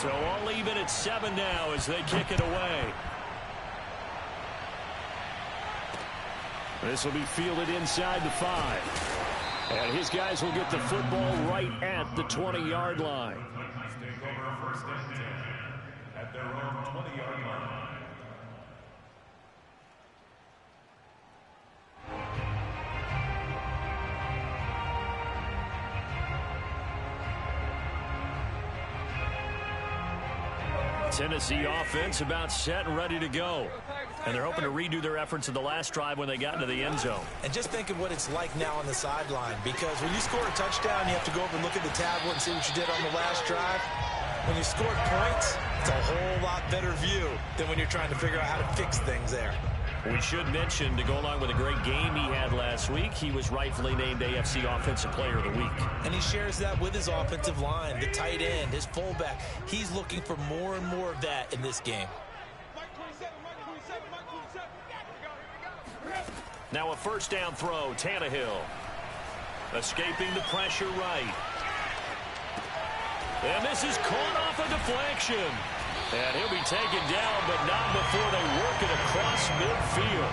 So all even at 7 now as they kick it away. This will be fielded inside the 5. And his guys will get the football right at the 20-yard line. First and 10 at their own 20-yard line. Tennessee offense about set and ready to go. And they're hoping to redo their efforts in the last drive when they got into the end zone. And just think of what it's like now on the sideline, because when you score a touchdown, you have to go over and look at the tablet and see what you did on the last drive. When you score points, it's a whole lot better view than when you're trying to figure out how to fix things there. We should mention, to go along with a great game he had last week, he was rightfully named AFC Offensive Player of the Week. And he shares that with his offensive line, the tight end, his fullback. He's looking for more and more of that in this game. Now a first down throw, Tannehill. Escaping the pressure right. And this is caught off a deflection. And he'll be taken down, but not before they work it across midfield.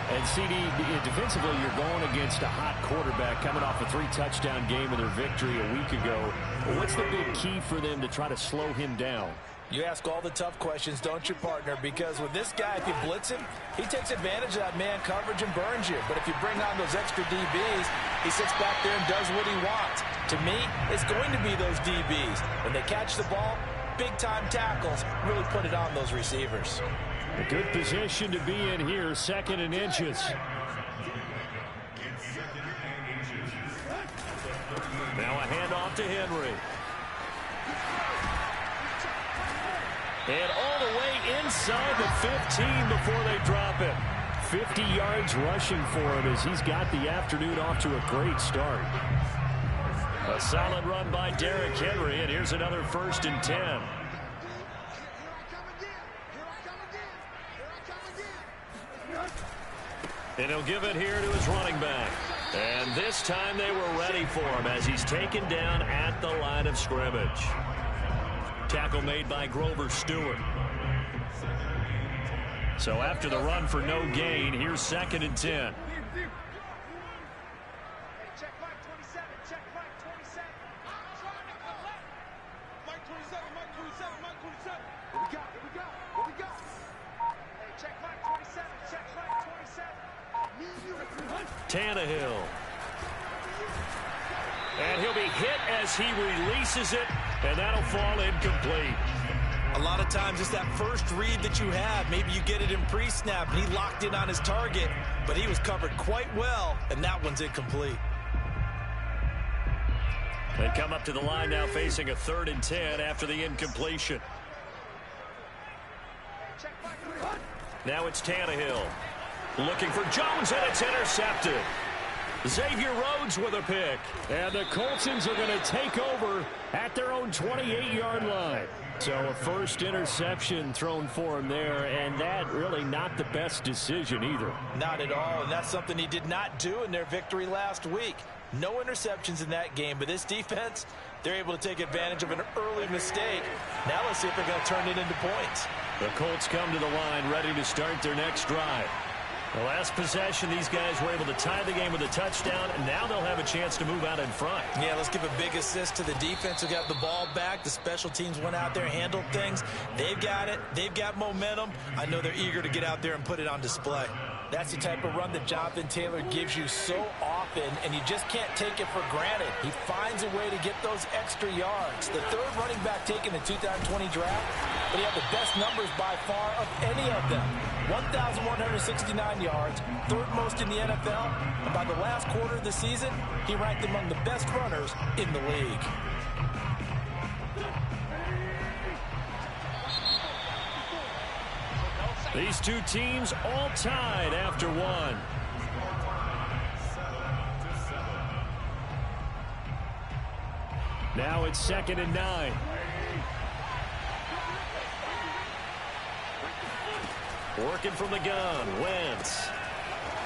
And CD, defensively, you're going against a hot quarterback coming off a 3-touchdown game in their victory a week ago. What's the big key for them to try to slow him down? You ask all the tough questions, don't you, partner? Because with this guy, if you blitz him, he takes advantage of that man coverage and burns you. But if you bring on those extra DBs, he sits back there and does what he wants. To me, it's going to be those DBs. When they catch the ball, big-time tackles really put it on those receivers. A good position to be in here, 2nd and inches. Now a handoff to Henry. And all the way inside the 15 before they drop it. 50 yards rushing for him as he's got the afternoon off to a great start. A solid run by Derrick Henry, and here's another 1st and 10. And he'll give it here to his running back. And this time they were ready for him as he's taken down at the line of scrimmage. Tackle made by Grover Stewart. So after the run for no gain, here's 2nd and 10. Tannehill. And he'll be hit as he releases it, and that'll fall incomplete. A lot of times it's that first read that you have. Maybe you get it in pre-snap, and he locked in on his target, but he was covered quite well, and that one's incomplete. They come up to the line now facing a 3rd and 10 after the incompletion. Now it's Tannehill. Looking for Jones, and it's intercepted. Xavier Rhodes with a pick. And the Coltsons are going to take over at their own 28-yard line. So a first interception thrown for him there, and that really not the best decision either. Not at all, and that's something he did not do in their victory last week. No interceptions in that game, but this defense, they're able to take advantage of an early mistake. Now let's see if they're going to turn it into points. The Colts come to the line ready to start their next drive. The last possession, these guys were able to tie the game with a touchdown, and now they'll have a chance to move out in front. Yeah, let's give a big assist to the defense who got the ball back. The special teams went out there, handled things. They've got it. They've got momentum. I know they're eager to get out there and put it on display. That's the type of run that Jonathan Taylor gives you so often, and you just can't take it for granted. He finds a way to get those extra yards. The 3rd running back taken in the 2020 draft, but he had the best numbers by far of any of them. 1,169 yards, 3rd most in the NFL, and by the last quarter of the season, he ranked among the best runners in the league. These two teams all tied after one. Now it's 2nd and 9. Working from the gun, Wentz.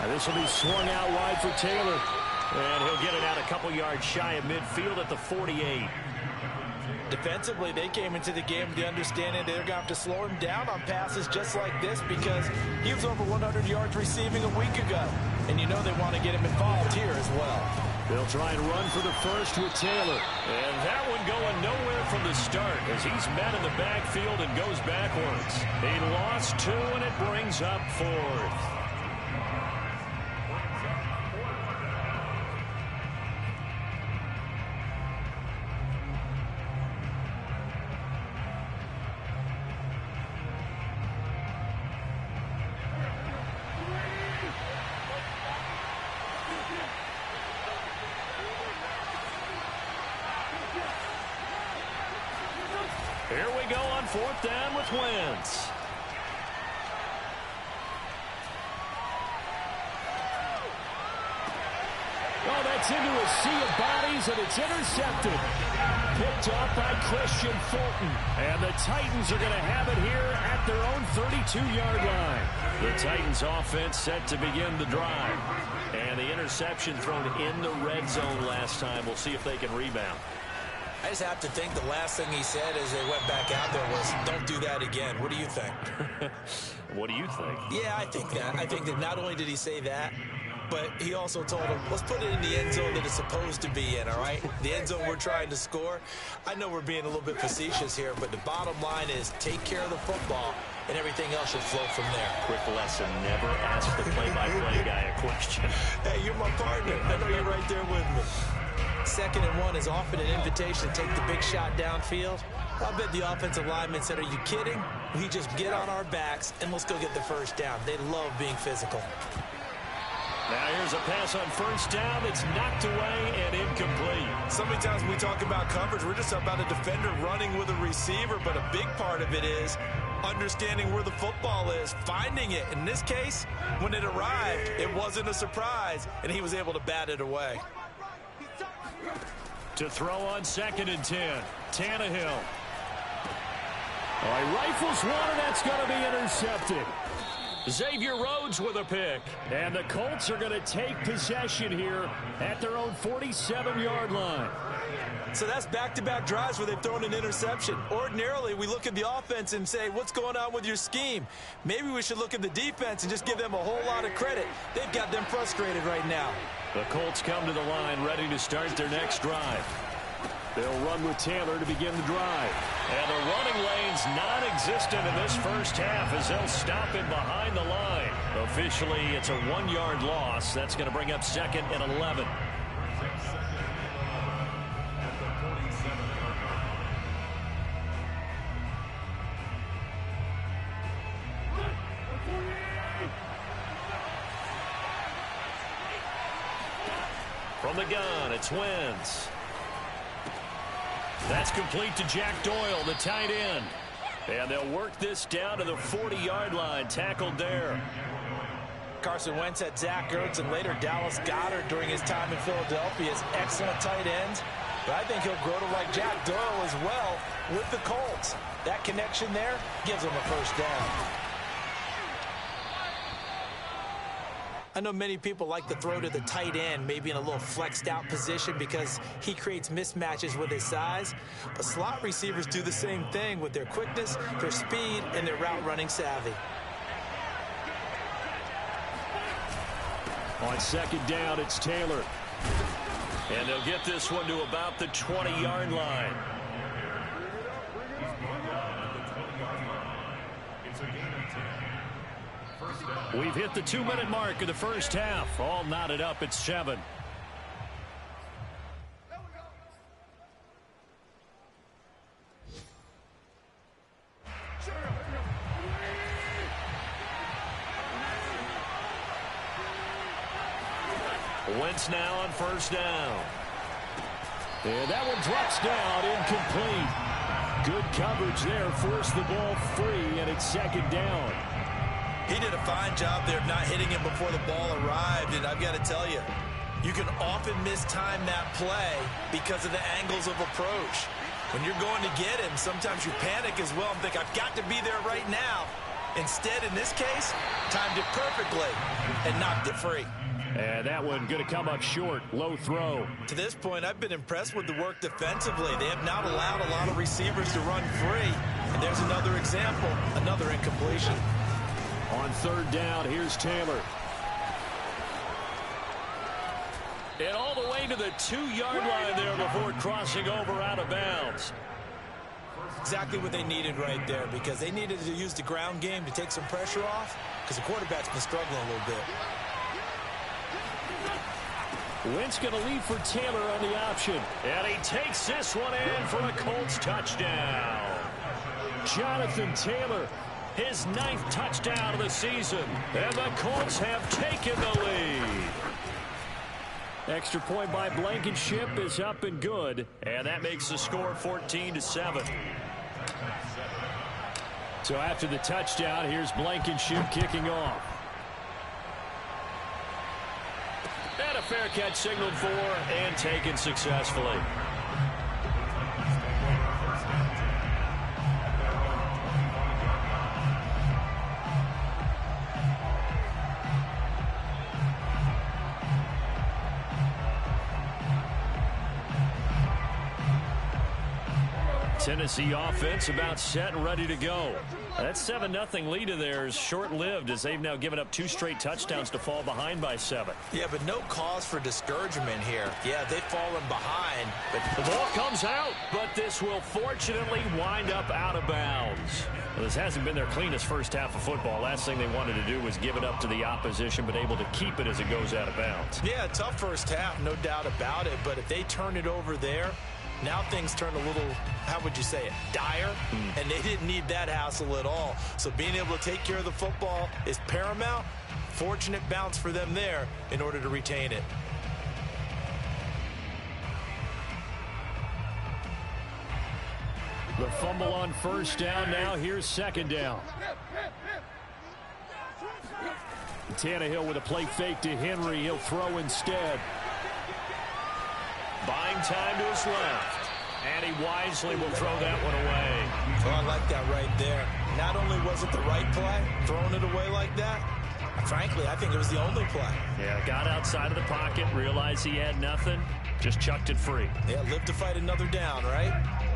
This will be swung out wide for Taylor. And he'll get it out a couple yards shy of midfield at the 48. Defensively, they came into the game with the understanding they're going to have to slow him down on passes just like this because he was over 100 yards receiving a week ago. And you know they want to get him involved here as well. They'll try and run for the first with Taylor. And that one going nowhere from the start as he's met in the backfield and goes backwards. He lost 2, and it brings up 4th. Here we go on 4th down with Wentz. Oh, that's into a sea of bodies, and it's intercepted. Picked off by Christian Fulton. And the Titans are going to have it here at their own 32-yard line. The Titans offense set to begin the drive. And the interception thrown in the red zone last time. We'll see if they can rebound. I just have to think the last thing he said as they went back out there was, don't do that again. What do you think? What do you think? Yeah, I think that. I think that not only did he say that, but he also told him, let's put it in the end zone that it's supposed to be in, all right? The end zone we're trying to score. I know we're being a little bit facetious here, but the bottom line is take care of the football, and everything else should flow from there. Quick lesson, never ask the play-by-play guy a question. Hey, you're my partner. I know you're right there with me. 2nd and 1 is often an invitation to take the big shot downfield. I bet the offensive lineman said, are you kidding? We just get on our backs, and let's go get the first down. They love being physical. Now here's a pass on 1st down that's knocked away and incomplete. So many times when we talk about coverage, we're just about a defender running with a receiver, but a big part of it is understanding where the football is, finding it. In this case, when it arrived, it wasn't a surprise, and he was able to bat it away. To throw on 2nd and 10, Tannehill. Oh, he rifles one, and that's going to be intercepted. Xavier Rhodes with a pick. And the Colts are going to take possession here at their own 47-yard line. So that's back-to-back drives where they've thrown an interception. Ordinarily, we look at the offense and say, what's going on with your scheme? Maybe we should look at the defense and just give them a whole lot of credit. They've got them frustrated right now. The Colts come to the line ready to start their next drive. They'll run with Taylor to begin the drive. And the running lane's non-existent in this first half as they'll stop him behind the line. Officially, it's a 1-yard loss. That's going to bring up 2nd and 11. From the gun, it's Wentz. That's complete to Jack Doyle, the tight end. And they'll work this down to the 40-yard line, tackled there. Carson Wentz had Zach Ertz and later Dallas Goedert during his time in Philadelphia as excellent tight ends. But I think he'll grow to like Jack Doyle as well with the Colts. That connection there gives him a first down. I know many people like to throw to the tight end, maybe in a little flexed out position because he creates mismatches with his size. But slot receivers do the same thing with their quickness, their speed, and their route running savvy. On 2nd down, it's Taylor. And they'll get this one to about the 20-yard line. We've hit the 2-minute mark of the first half. All knotted up at 7. Wentz now on 1st down. And that one drops down, incomplete. Good coverage there, forced the ball free, and it's 2nd down. He did a fine job there of not hitting him before the ball arrived, and I've got to tell you, you can often mistime that play because of the angles of approach. When you're going to get him, sometimes you panic as well and think, I've got to be there right now. Instead, in this case, timed it perfectly and knocked it free. And that one going to come up short. Low throw. To this point, I've been impressed with the work defensively. They have not allowed a lot of receivers to run free. And there's another example, another incompletion. On third down, here's Taylor. And all the way to the 2-yard line there before crossing over out of bounds. Exactly what they needed right there, because they needed to use the ground game to take some pressure off, because the quarterback's been struggling a little bit. Wentz going to leave for Taylor on the option. And he takes this one in for a Colts touchdown. Jonathan Taylor, his 9th touchdown of the season. And the Colts have taken the lead. Extra point by Blankenship is up and good. And that makes the score 14-7. So after the touchdown, here's Blankenship kicking off. And a fair catch signaled for and taken successfully. Tennessee offense about set and ready to go. That 7-0 lead of theirs short-lived as they've now given up 2 straight touchdowns to fall behind by 7. Yeah, but no cause for discouragement here. Yeah, they've fallen behind, but the ball comes out, but this will fortunately wind up out of bounds. Well, this hasn't been their cleanest first half of football. Last thing they wanted to do was give it up to the opposition, but able to keep it as it goes out of bounds. Yeah, tough first half, no doubt about it, but if they turn it over there, now things turn a little, how would you say it, dire, and they didn't need that hassle at all. So being able to take care of the football is paramount. Fortunate bounce for them there in order to retain it. The fumble on first down. Now here's second down. Tannehill with a play fake to Henry. He'll throw instead. Buying time to his left. And he wisely will throw that one away. Oh, I like that right there. Not only was it the right play, throwing it away like that, frankly, I think it was the only play. Yeah, got outside of the pocket, realized he had nothing, just chucked it free. Yeah, live to fight another down, right?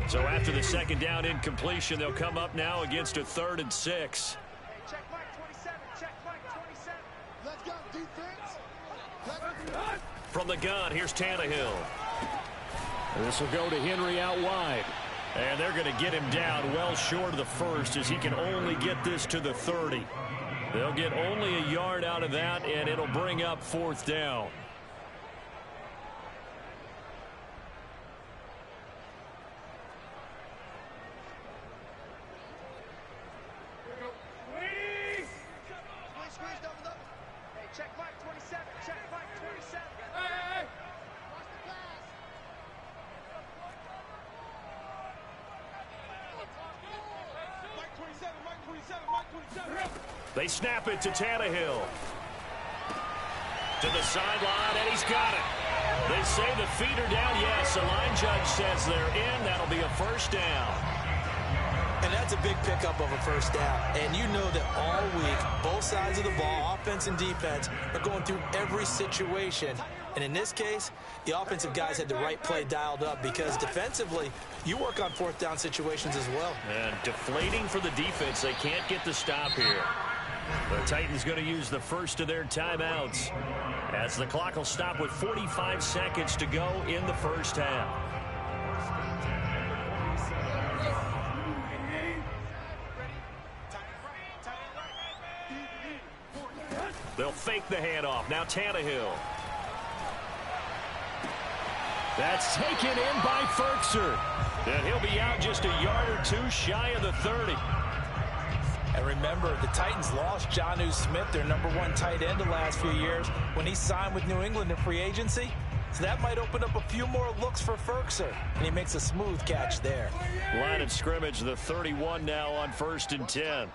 So after the second down incompletion, they'll come up now against a 3rd and 6. Check Mike 27, check Mike 27. Let's go, defense. From the gun, here's Tannehill. This will go to Henry out wide. And they're going to get him down well short of the first as he can only get this to the 30. They'll get only a yard out of that, and it'll bring up 4th down. Squeeze, double. Hey, check Mike 27, check Mike 27. Hey. Watch the pass. Mike 27, Mike 27, Mike 27. They snap it to Tannehill. To the sideline, and he's got it. They say the feet are down. Yes, the line judge says they're in. That'll be a first down. And that's a big pickup of a first down. And you know that all week, both sides of the ball, offense and defense, are going through every situation. And in this case, the offensive guys had the right play dialed up because defensively, you work on 4th down situations as well. And deflating for the defense. They can't get the stop here. The Titans going to use the first of their timeouts as the clock will stop with 45 seconds to go in the first half. They'll fake the handoff. Now Tannehill. That's taken in by Ferkser. And he'll be out just a yard or 2 shy of the 30. And remember, the Titans lost Jonnu Smith, their #1 tight end the last few years, when he signed with New England in free agency. So that might open up a few more looks for Ferkser. And he makes a smooth catch there. Line of scrimmage, the 31 now on 1st and 10.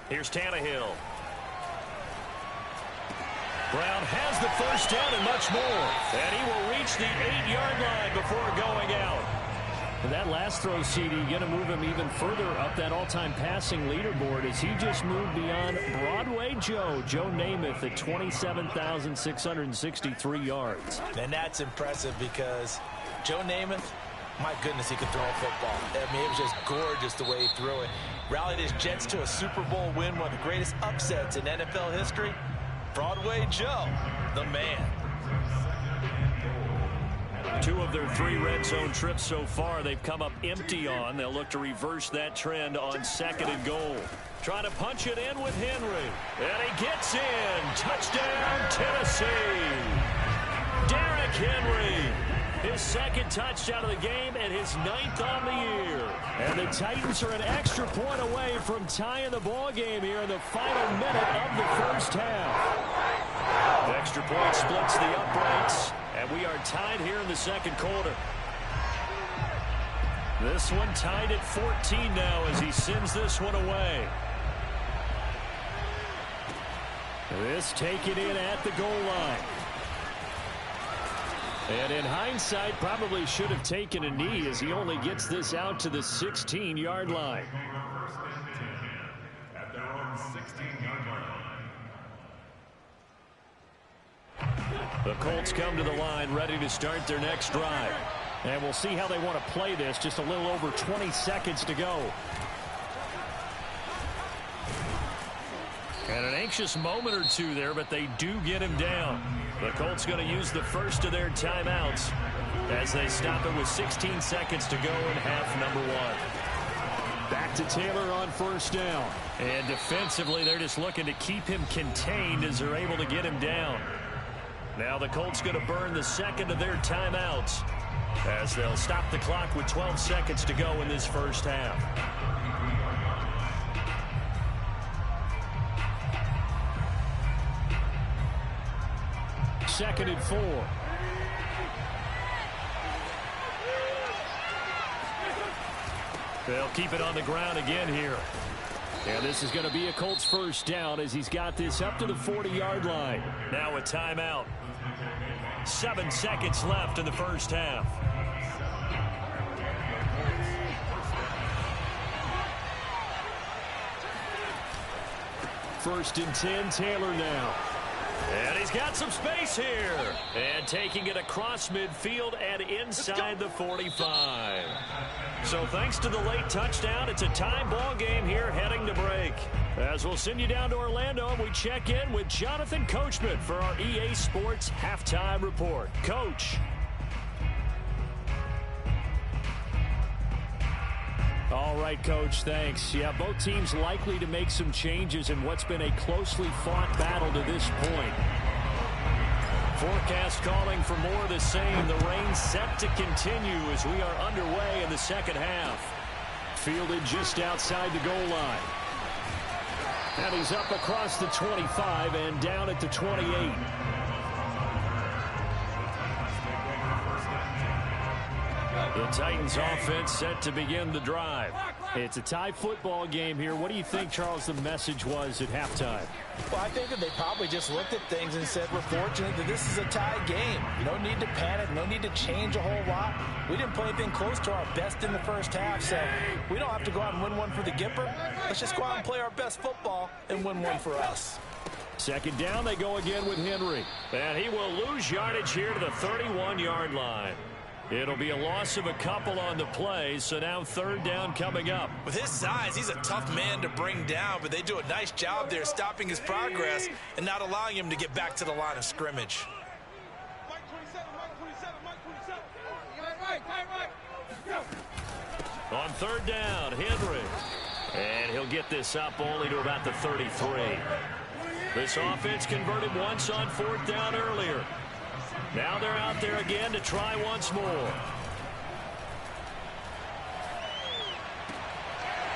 Here's Tannehill. Brown has the first down and much more. And he will reach the 8-yard line before going out. And that last throw, CD, going to move him even further up that all-time passing leaderboard as he just moved beyond Broadway Joe Namath at 27,663 yards. And that's impressive because Joe Namath, my goodness, he could throw a football. I mean, it was just gorgeous the way he threw it. Rallied his Jets to a Super Bowl win, one of the greatest upsets in NFL history. Broadway Joe, the man. 2 of their 3 red zone trips so far they've come up empty on. They'll look to reverse that trend on 2nd and goal. Trying to punch it in with Henry. And he gets in. Touchdown, Tennessee. Derrick Henry. His 2nd touchdown of the game and his 9th on the year. And the Titans are an extra point away from tying the ball game here in the final minute of the first half. The extra point splits the uprights. And we are tied here in the 2nd quarter. This one tied at 14 now as he sends this one away. This taken in at the goal line. And in hindsight, probably should have taken a knee as he only gets this out to the 16-yard line. At their own 16-yard line. The Colts come to the line ready to start their next drive. And we'll see how they want to play this. Just a little over 20 seconds to go. And an anxious moment or 2 there, but they do get him down. The Colts going to use the first of their timeouts as they stop it with 16 seconds to go in half number 1. Back to Taylor on 1st down. And defensively, they're just looking to keep him contained as they're able to get him down. Now the Colts going to burn the 2nd of their timeouts as they'll stop the clock with 12 seconds to go in this first half. Second and 4. They'll keep it on the ground again here. And this is going to be a Colts first down as he's got this up to the 40-yard line. Now a timeout. 7 seconds left in the first half. First and 10, Taylor now. And he's got some space here. And taking it across midfield and inside the 45. So thanks to the late touchdown, it's a tie ball game here heading to break. As we'll send you down to Orlando, and we check in with Jonathan Coachman for our EA Sports Halftime Report. Coach. All right, Coach, thanks. Yeah, both teams likely to make some changes in what's been a closely fought battle to this point. Forecast calling for more of the same. The rain set to continue as we are underway in the second half. Fielded just outside the goal line. And he's up across the 25 and down at the 28. The Titans offense set to begin the drive. It's a tie football game here. What do you think, Charles, the message was at halftime? Well, I think that they probably just looked at things and said, we're fortunate that this is a tie game. No need to panic, no need to change a whole lot. We didn't play anything close to our best in the first half, so we don't have to go out and win one for the Gipper. Let's just go out and play our best football and win one for us. Second down, they go again with Henry. And he will lose yardage here to the 31-yard line. It'll be a loss of a couple on the play, so now third down coming up. With his size, he's a tough man to bring down, but they do a nice job there stopping his progress and not allowing him to get back to the line of scrimmage. Mike 27, Mike 27, Mike 27. On third down, Henry. And he'll get this up only to about the 33. This offense converted once on fourth down earlier. Now they're out there again to try once more.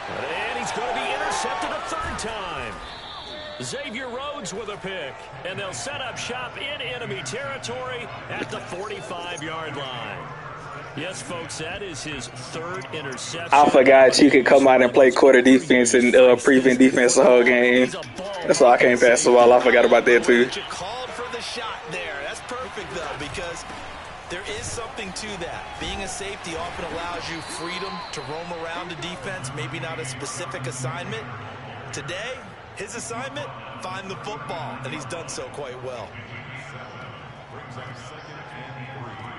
And he's going to be intercepted a third time. Xavier Rhodes with a pick. And they'll set up shop in enemy territory at the 45-yard line. Yes, folks, that is his third interception. I forgot you could come out and play quarter defense and prevent defense the whole game. That's why I can't pass the ball. I forgot about that, too. You called for the shot there. That's perfect, though, because There is something to that. Being a safety often allows you freedom to roam around the defense, maybe not a specific assignment. Today, his assignment, find the football, and he's done so quite well. Brings up 2nd and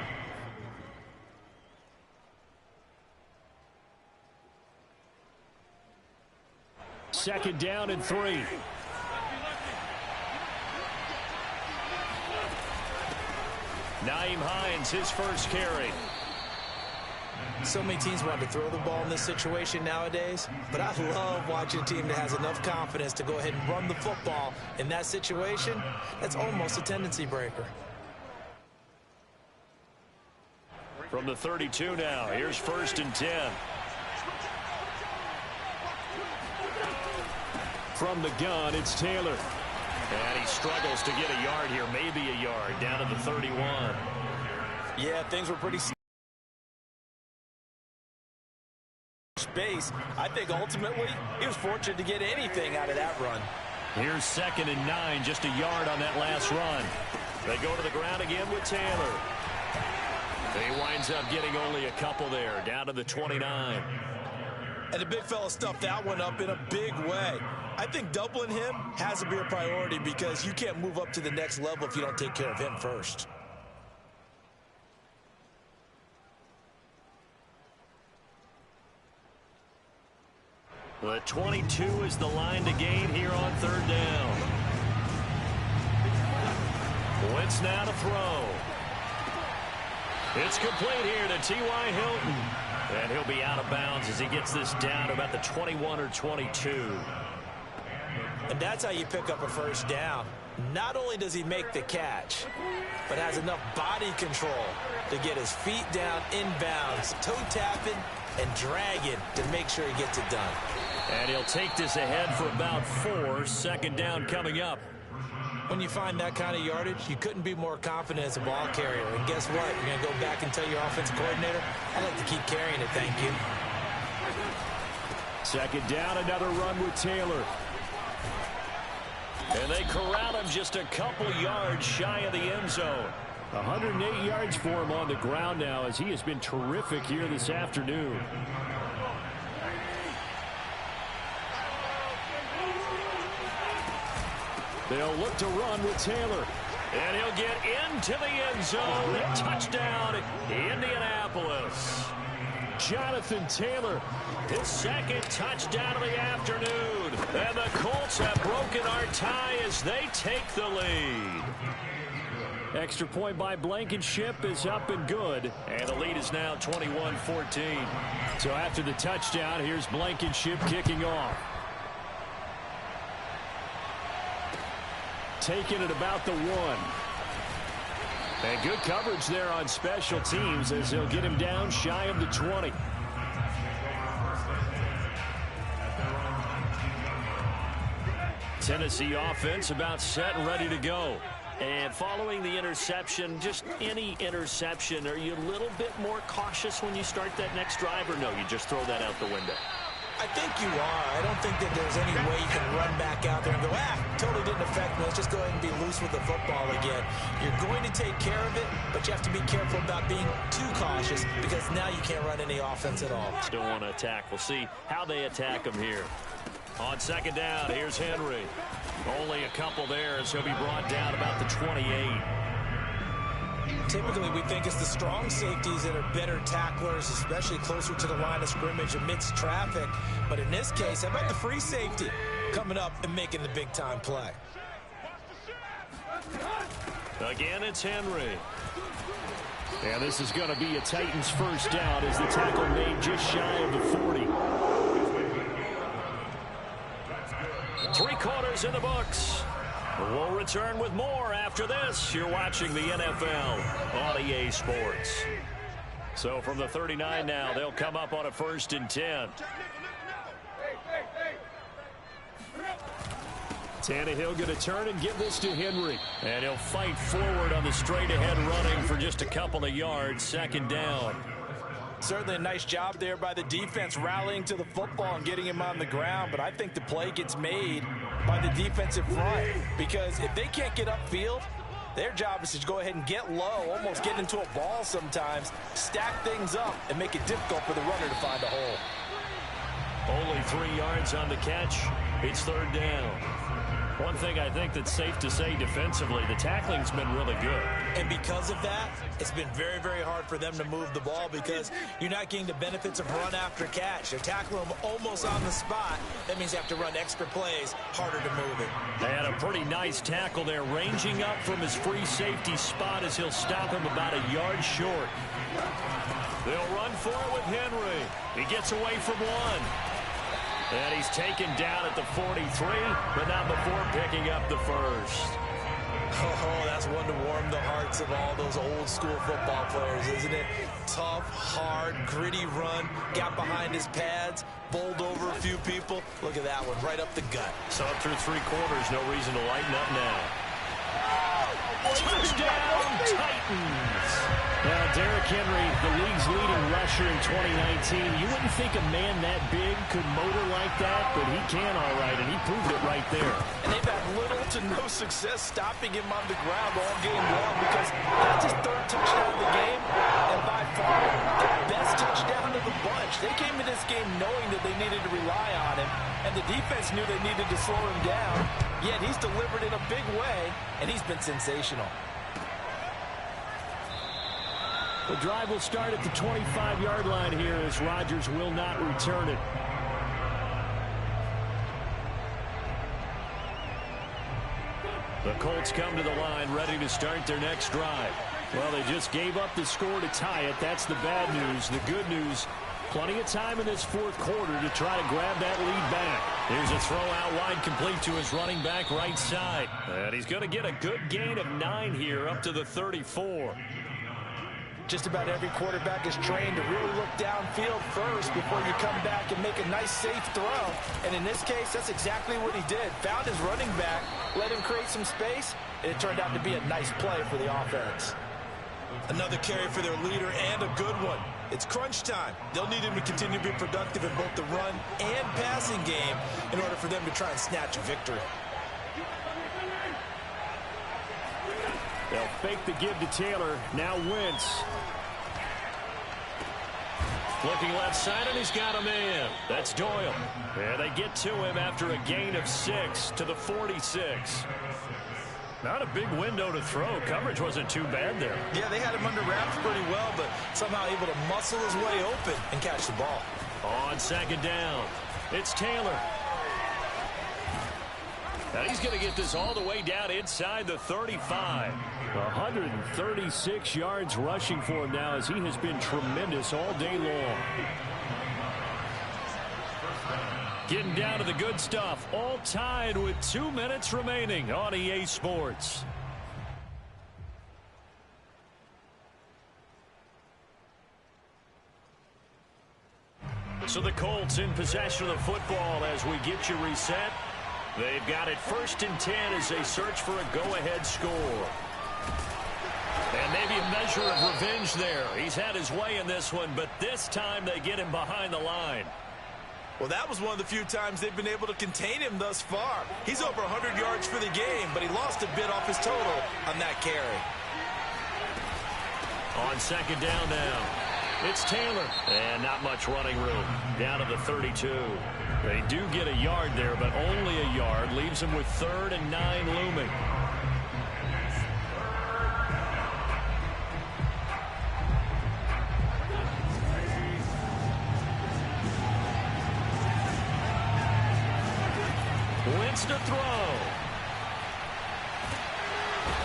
3. Second down and 3. Nyheim Hines, his first carry. So many teams want to throw the ball in this situation nowadays, but I love watching a team that has enough confidence to go ahead and run the football in that situation. That's almost a tendency breaker. From the 32 now, here's 1st and 10. From the gun, it's Taylor. And he struggles to get a yard here, maybe a yard, down to the 31. Yeah, things were pretty space. I think ultimately he was fortunate to get anything out of that run. Here's 2nd and 9, just a yard on that last run. They go to the ground again with Taylor. He winds up getting only a couple there, down to the 29. And the big fella stuffed that one up in a big way. I think doubling him has to be a priority because you can't move up to the next level if you don't take care of him first. The 22 is the line to gain here on 3rd down. Wentz now to throw. It's complete here to T.Y. Hilton. And he'll be out of bounds as he gets this down to about the 21 or 22. And that's how you pick up a first down. Not only does he make the catch, but has enough body control to get his feet down inbounds, toe tapping and dragging to make sure he gets it done. And he'll take this ahead for about 4. 2nd down coming up. When you find that kind of yardage, you couldn't be more confident as a ball carrier. And guess what? You're going to go back and tell your offensive coordinator, I'd like to keep carrying it, thank you. 2nd down, another run with Taylor. And they corral him just a couple yards shy of the end zone. 108 yards for him on the ground now as he has been terrific here this afternoon. They'll look to run with Taylor. And he'll get into the end zone. Touchdown, Indianapolis. Jonathan Taylor, his 2nd touchdown of the afternoon. And the Colts have broken our tie as they take the lead. Extra point by Blankenship is up and good. And the lead is now 21-14. So after the touchdown, here's Blankenship kicking off. Taking it about the 1. And good coverage there on special teams as they'll get him down shy of the 20. Tennessee offense about set and ready to go. And following the interception, just any interception, are you a little bit more cautious when you start that next drive, or no, you just throw that out the window? I think you are. I don't think that there's any way you can run back out there and go, totally didn't affect me. Let's just go ahead and be loose with the football again. You're going to take care of it, but you have to be careful about being too cautious because now you can't run any offense at all. Still want to attack. We'll see how they attack him here. On 2nd down, here's Henry. Only a couple there as he'll be brought down about the 28. Typically, we think it's the strong safeties that are better tacklers, especially closer to the line of scrimmage amidst traffic. But in this case, how about the free safety coming up and making the big-time play? Again, it's Henry. And this is going to be a Titans first down as the tackle made just shy of the 40. 3 quarters in the books. We'll return with more after this. You're watching the NFL on EA Sports. So from the 39 now, they'll come up on a 1st and 10. Tannehill going to turn and give this to Henry. And he'll fight forward on the straight-ahead running for just a couple of yards. 2nd down. Certainly a nice job there by the defense rallying to the football and getting him on the ground, but I think the play gets made by the defensive front because if they can't get upfield, Their job is to go ahead and get low, almost get into a ball sometimes, stack things up, and make it difficult for the runner to find a hole. Only 3 yards on the catch. It's third down. One thing I think that's safe to say defensively, the tackling's been really good. And because of that, it's been very, very hard for them to move the ball because you're not getting the benefits of run after catch. They're tackling them almost on the spot. That means you have to run extra plays, harder to move it. They had a pretty nice tackle there, ranging up from his free safety spot as he'll stop him about a yard short. They'll run for it with Henry. He gets away from one. And he's taken down at the 43, but not before picking up the first. Oh, that's one to warm the hearts of all those old school football players, isn't it? Tough, hard, gritty run, got behind his pads, bowled over a few people. Look at that one, right up the gut. So up through 3 quarters, no reason to lighten up now. Touchdown, Titans! Now, Derrick Henry, the league's leading rusher in 2019. You wouldn't think a man that big could motor like that, but he can all right, and he proved it right there. And they've had little to no success stopping him on the ground all game long because that's his 3rd touchdown of the game, and by far the best touchdown of the bunch. They came in this game knowing that they needed to rely on him, and the defense knew they needed to slow him down, yet he's delivered in a big way, and he's been sensational. The drive will start at the 25-yard line here as Rodgers will not return it. The Colts come to the line ready to start their next drive. Well, they just gave up the score to tie it. That's the bad news. The good news, plenty of time in this 4th quarter to try to grab that lead back. Here's a throw out wide complete to his running back right side. And he's going to get a good gain of 9 here up to the 34. Just about every quarterback is trained to really look downfield first before you come back and make a nice, safe throw. And in this case, that's exactly what he did. Found his running back, let him create some space, and it turned out to be a nice play for the offense. Another carry for their leader and a good one. It's crunch time. They'll need him to continue to be productive in both the run and passing game in order for them to try and snatch a victory. They'll fake the give to Taylor. Now Wentz. Looking left side, and he's got a man. That's Doyle. And they get to him after a gain of 6 to the 46. Not a big window to throw. Coverage wasn't too bad there. Yeah, they had him under wraps pretty well, but somehow able to muscle his way open and catch the ball. On 2nd down, it's Taylor. Now he's going to get this all the way down inside the 35. 136 yards rushing for him now as he has been tremendous all day long. Getting down to the good stuff, all tied with 2 minutes remaining on EA Sports. So the Colts in possession of the football as we get you reset. They've got it 1st and 10 as they search for a go-ahead score. And maybe a measure of revenge there. He's had his way in this one, but this time they get him behind the line. Well, that was one of the few times they've been able to contain him thus far. He's over 100 yards for the game, but he lost a bit off his total on that carry. On 2nd down now, it's Taylor. And not much running room. Down to the 32. They do get a yard there, but only a yard. Leaves him with 3rd and 9 looming. Wentz to throw.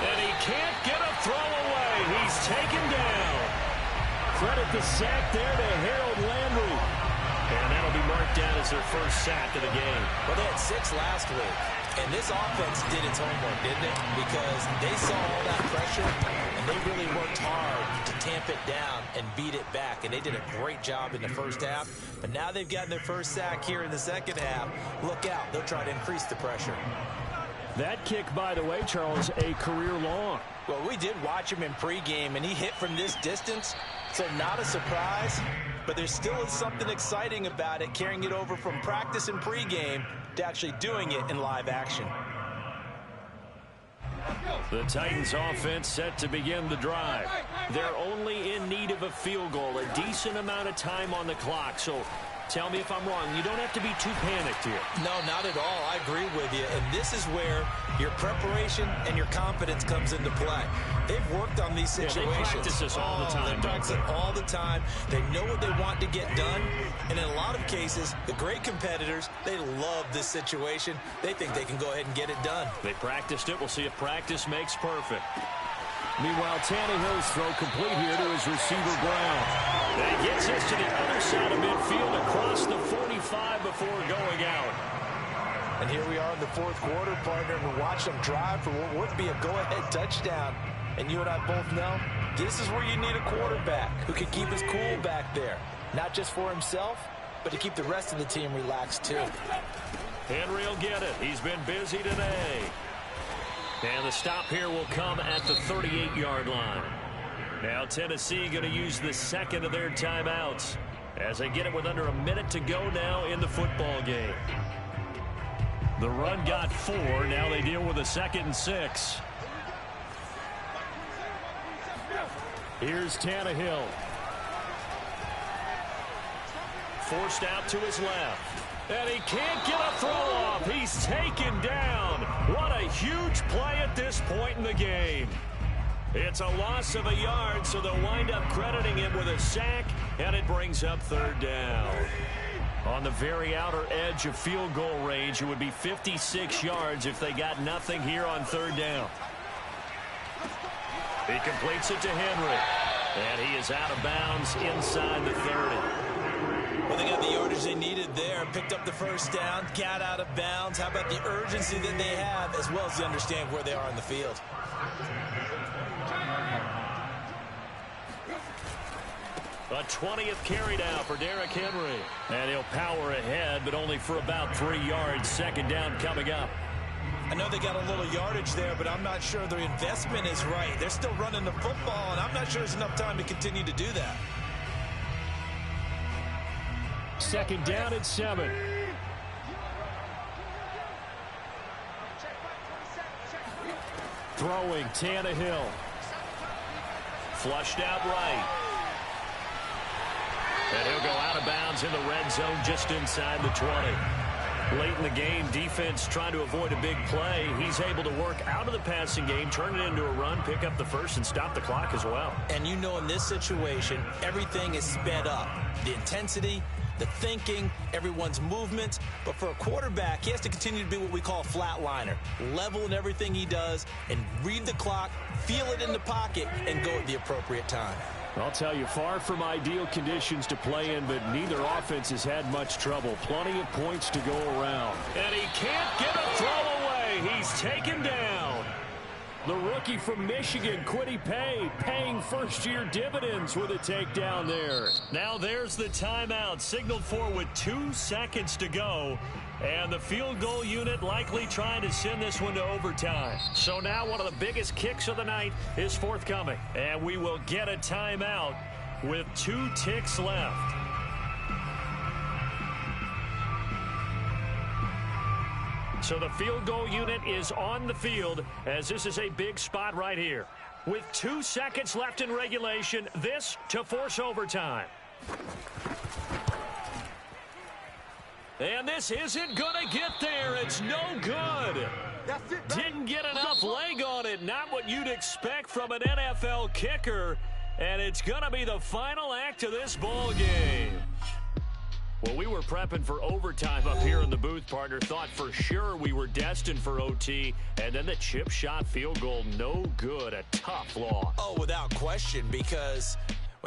And he can't get a throw away. He's taken down. Credit the sack there to Harold Landry. And that'll be marked down as their 1st sack of the game. Well, they had 6 last week. And this offense did its homework, didn't it? Because they saw all that pressure, and they really worked hard to tamp it down and beat it back. And they did a great job in the 1st half. But now they've gotten their 1st sack here in the 2nd half. Look out. They'll try to increase the pressure. That kick, by the way, Charles, a career long. Well, we did watch him in pregame, and he hit from this distance. So not a surprise, but there still is something exciting about it, carrying it over from practice and pregame to actually doing it in live action. Let's go. The Titans offense set to begin the drive. They're only in need of a field goal, a decent amount of time on the clock. So tell me if I'm wrong. You don't have to be too panicked here. No, not at all. I agree with you. And this is where your preparation and your confidence comes into play. They've worked on these situations. Yeah, they practice this all the time. They practice it all the time. They know what they want to get done. And in a lot of cases, the great competitors, they love this situation. They think they can go ahead and get it done. They practiced it. We'll see if practice makes perfect. Meanwhile, Tannehill's throw complete here to his receiver, Brown. And he gets this to the other side of midfield across the 45 before going out. And here we are in the fourth quarter, partner, and watch them drive for what would be a go-ahead touchdown. And you and I both know this is where you need a quarterback who can keep his cool back there. Not just for himself, but to keep the rest of the team relaxed, too. Henry will get it. He's been busy today. And the stop here will come at the 38-yard line. Now Tennessee going to use the second of their timeouts as they get it with under a minute to go now in the football game. The run got 4. Now they deal with a 2nd and 6. Here's Tannehill. Forced out to his left. And he can't get a throw off. He's taken down. What a huge play at this point in the game. It's a loss of a yard, so they'll wind up crediting him with a sack, and it brings up 3rd down. On the very outer edge of field goal range, it would be 56 yards if they got nothing here on 3rd down. He completes it to Henry, and he is out of bounds inside the 30. Well, they got the yardage they needed there, picked up the first down, got out of bounds. How about the urgency that they have, as well as they understand where they are on the field? A 20th carry now for Derrick Henry. And he'll power ahead, but only for about 3 yards. 2nd down coming up. I know they got a little yardage there, but I'm not sure their investment is right. They're still running the football, and I'm not sure there's enough time to continue to do that. 2nd down and 7. Throwing Tannehill. Flushed out right. And he'll go out of bounds in the red zone just inside the 20. Late in the game, defense trying to avoid a big play. He's able to work out of the passing game, turn it into a run, pick up the first, and stop the clock as well. And you know in this situation, everything is sped up. The intensity, the thinking, everyone's movement. But for a quarterback, he has to continue to be what we call a flatliner. Level in everything he does and read the clock, feel it in the pocket, and go at the appropriate time. I'll tell you, far from ideal conditions to play in, but neither offense has had much trouble. Plenty of points to go around. And he can't get a throw away. He's taken down. The rookie from Michigan, Kwity Paye, paying first-year dividends with a takedown there. Now there's the timeout, signaled for with 2 seconds to go. And the field goal unit likely trying to send this one to overtime. So now one of the biggest kicks of the night is forthcoming. And we will get a timeout with 2 ticks left. So the field goal unit is on the field as this is a big spot right here. With 2 seconds left in regulation, this to force overtime. And this isn't going to get there. It's no good. Didn't get enough leg on it. Not what you'd expect from an NFL kicker. And it's going to be the final act of this ball game. Well, we were prepping for overtime up here in the booth, partner. Thought for sure we were destined for OT. And then the chip shot field goal, no good. A tough loss. Oh, without question, because